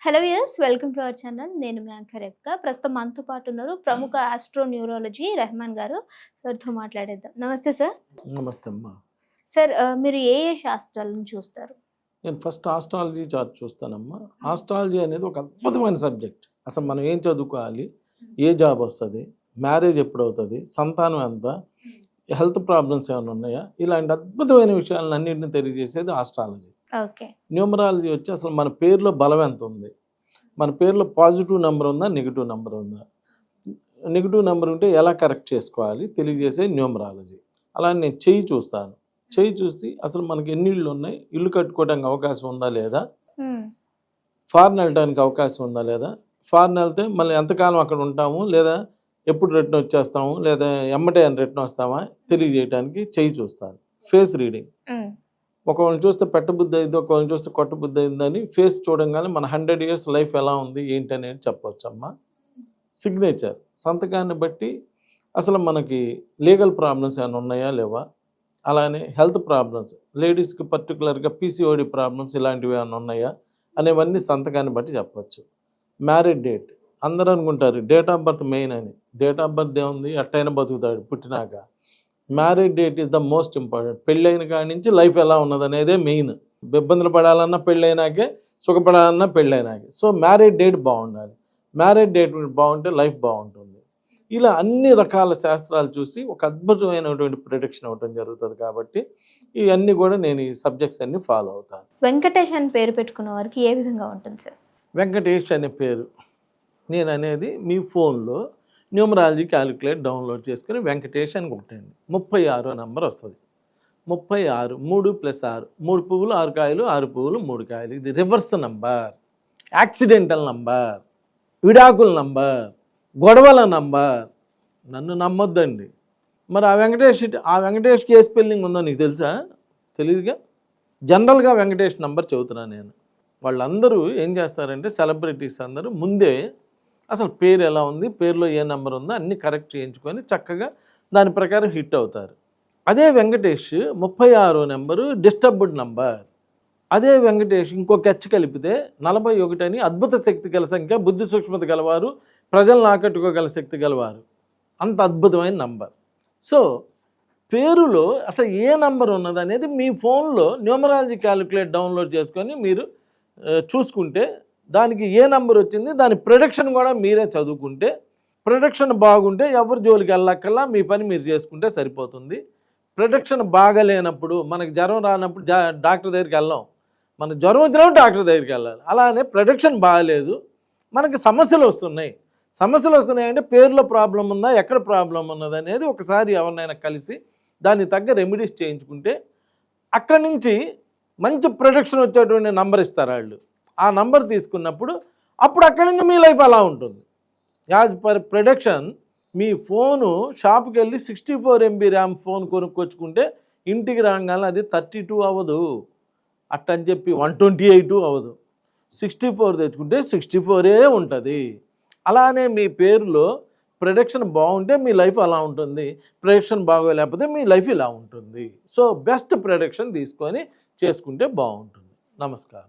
Hello yes welcome to our channel. నేను మీ anchor రేఖ. ప్రస్తుతం మనతో పాటు ఉన్నారు ప్రముఖ ఆస్ట్రో న్యూరాలజీ రెహమాన్ గారు. సార్తో మాట్లాడేద్దాం. నమస్తే సార్. నమస్తే అమ్మా. సార్ మీరు ఏ శాస్త్రాలను చూస్తారు? నేను ఫస్ట్ ఆస్ట్రాలజీ చార్ట్ చూస్తానమ్మా. ఆస్ట్రాలజీ అనేది ఒక అద్భుతమైన సబ్జెక్ట్. అసలు మనం ఏం చదువుకోవాలి, ఏ జాబ్ వస్తుంది, మ్యారేజ్ ఎప్పుడు అవుతుంది, సంతానం ఎంత, హెల్త్ ప్రాబ్లమ్స్ ఏమైనా ఉన్నాయా, ఇలాంటి అద్భుతమైన విషయాలను అన్నింటినీ తెలియజేసేది ఆస్ట్రాలజీ. ఓకే. న్యూమరాలజీ వచ్చి అసలు మన పేరులో బలం ఎంత ఉంది, మన పేరులో పాజిటివ్ నెంబర్ ఉందా, నెగిటివ్ నెంబర్ ఉందా, నెగిటివ్ నెంబర్ ఉంటే ఎలా కరెక్ట్ చేసుకోవాలి తెలియజేసే న్యూమరాలజీ. అలా నేను చెయ్యి చూస్తాను. చెయ్యి చూసి అసలు మనకి ఎన్ని ఇళ్ళు ఉన్నాయి, ఇల్లు కట్టుకోవడానికి అవకాశం ఉందా లేదా, ఫారెన్ వెళ్ళడానికి అవకాశం ఉందా లేదా, ఫారెన్ వెళ్తే మళ్ళీ ఎంతకాలం అక్కడ ఉంటాము, లేదా ఎప్పుడు రిటర్న్ వచ్చేస్తాము, లేదా ఎమ్మటే అని రిటర్న్ వస్తామా తెలియజేయడానికి చెయ్యి చూస్తాను. ఫేస్ రీడింగ్, ఒకళ్ళని చూస్తే పెట్టబుద్ధి అయింది, ఒకళ్ళని చూస్తే కొట్టబుద్ధి అయిందని ఫేస్ చూడంగానే మన 100 years లైఫ్ ఎలా ఉంది ఏంటి అనేది చెప్పవచ్చు అమ్మా. సిగ్నేచర్, సంతకాన్ని బట్టి అసలు మనకి లీగల్ ప్రాబ్లమ్స్ ఏమైనా ఉన్నాయా లేవా, అలానే హెల్త్ ప్రాబ్లమ్స్, లేడీస్కి పర్టికులర్గా పీసీఓడి ప్రాబ్లమ్స్ ఇలాంటివి ఏమైనా ఉన్నాయా అనేవన్నీ సంతకాన్ని బట్టి చెప్పచ్చు. మ్యారేజ్ డేట్, అందరూ అనుకుంటారు డేట్ ఆఫ్ బర్త్ మెయిన్ అని. డేట్ ఆఫ్ బర్త్ ఏముంది, ఎట్టయినా బతుకుతాడు పుట్టినాక. Marriage date is the most important. పెళ్ళైన కాడి నుంచి లైఫ్ ఎలా ఉన్నది అనేదే మెయిన్. ఇబ్బందులు పడాలన్నా పెళ్ళైనాకే, సుఖపడాలన్నా పెళ్ళైనాకే. సో మ్యారేజ్ డేట్ బాగుండాలి. మ్యారేజ్ డేట్ బాగుంటే లైఫ్ బాగుంటుంది. ఇలా అన్ని రకాల శాస్త్రాలు చూసి ఒక అద్భుతమైనటువంటి ప్రిడిక్షన్ అవ్వడం జరుగుతుంది. కాబట్టి ఇవన్నీ కూడా నేను ఈ సబ్జెక్ట్స్ అన్ని ఫాలో అవుతాను. వెంకటేష్ అని పేరు పెట్టుకున్న వారికి ఏ విధంగా ఉంటుంది సార్? వెంకటేష్ అనే పేరు నేను అనేది మీ ఫోన్లో న్యూమరాలజీ క్యాలిక్యులేట్ డౌన్లోడ్ చేసుకుని వెంకటేష్ అని కొట్టండి. 36 నెంబర్ వస్తుంది. 36, 3 + 6, 3 పువ్వులు 6 కాయలు, 6 పువ్వులు 3 కాయలు. ఇది రివర్స్ నంబర్, యాక్సిడెంటల్ నంబర్, విడాకుల నంబర్, గొడవల నంబర్. నన్ను నమ్మొద్దండి. మరి ఆ వెంకటేష్కి ఏ స్పెల్లింగ్ ఉందో నీకు తెలుసా? తెలియదుగా. జనరల్గా వెంకటేష్ నంబర్ చెబుతున్నాను నేను. వాళ్ళందరూ ఏం చేస్తారంటే సెలబ్రిటీస్ అందరూ ముందే అసలు పేరు ఎలా ఉంది, పేరులో ఏ నెంబర్ ఉందో అన్నీ కరెక్ట్ చేయించుకొని చక్కగా దాని ప్రకారం హిట్ అవుతారు. అదే వెంకటేష్ 36 నెంబరు డిస్టర్బ్డ్ నంబర్. అదే వెంకటేష్ ఇంకొక హెచ్ కలిపితే 41 అని అద్భుత శక్తి గల సంఖ్య, బుద్ధి సూక్ష్మత గలవారు, ప్రజలను ఆకట్టుకోగల శక్తి గలవారు. అంత అద్భుతమైన నంబర్. సో పేరులో అసలు ఏ నంబర్ ఉన్నది అనేది మీ ఫోన్లో న్యూమరాలజీ క్యాలిక్యులేట్ డౌన్లోడ్ చేసుకొని మీరు చూసుకుంటే దానికి ఏ నెంబర్ వచ్చింది, దాని ప్రొడక్షన్ కూడా మీరే చదువుకుంటే, ప్రొడక్షన్ బాగుంటే ఎవరి జోలికి వెళ్ళక్కల్లా మీ పని మీరు చేసుకుంటే సరిపోతుంది. ప్రొడక్షన్ బాగలేనప్పుడు, మనకి జ్వరం రానప్పుడు డాక్టర్ దగ్గరికి వెళ్ళాం, మనకు జ్వరం వచ్చినప్పుడు డాక్టర్ దగ్గరికి వెళ్ళాలి. అలానే ప్రొడక్షన్ బాగలేదు, మనకి సమస్యలు వస్తున్నాయంటే పేరులో ప్రాబ్లం ఉందా, ఎక్కడ ప్రాబ్లం ఉన్నది అనేది ఒకసారి ఎవరినైనా కలిసి దానికి తగ్గ రెమెడీస్ చేయించుకుంటే అక్కడి నుంచి మంచి ప్రొడక్షన్ వచ్చేటువంటి నంబర్ ఇస్తారు వాళ్ళు. ఆ నంబర్ తీసుకున్నప్పుడు అప్పుడు అక్కడి నుంచి మీ లైఫ్ అలా ఉంటుంది. యాజ్ పర్ ప్రొడక్షన్ మీ ఫోను షాప్కి వెళ్ళి 64 MB ర్యామ్ ఫోన్ కొనుక్కొచ్చుకుంటే ఇంటికి రాగానే అది 32 అవ్వదు, అట్టని చెప్పి 128 అవ్వదు. 64 తెచ్చుకుంటే 64 ఉంటుంది. అలానే మీ పేరులో ప్రొడక్షన్ బాగుంటే మీ లైఫ్ అలా ఉంటుంది, ప్రొడక్షన్ బాగోలేకపోతే మీ లైఫ్ ఇలా ఉంటుంది. సో బెస్ట్ ప్రొడక్షన్ తీసుకొని చేసుకుంటే బాగుంటుంది. నమస్కారం.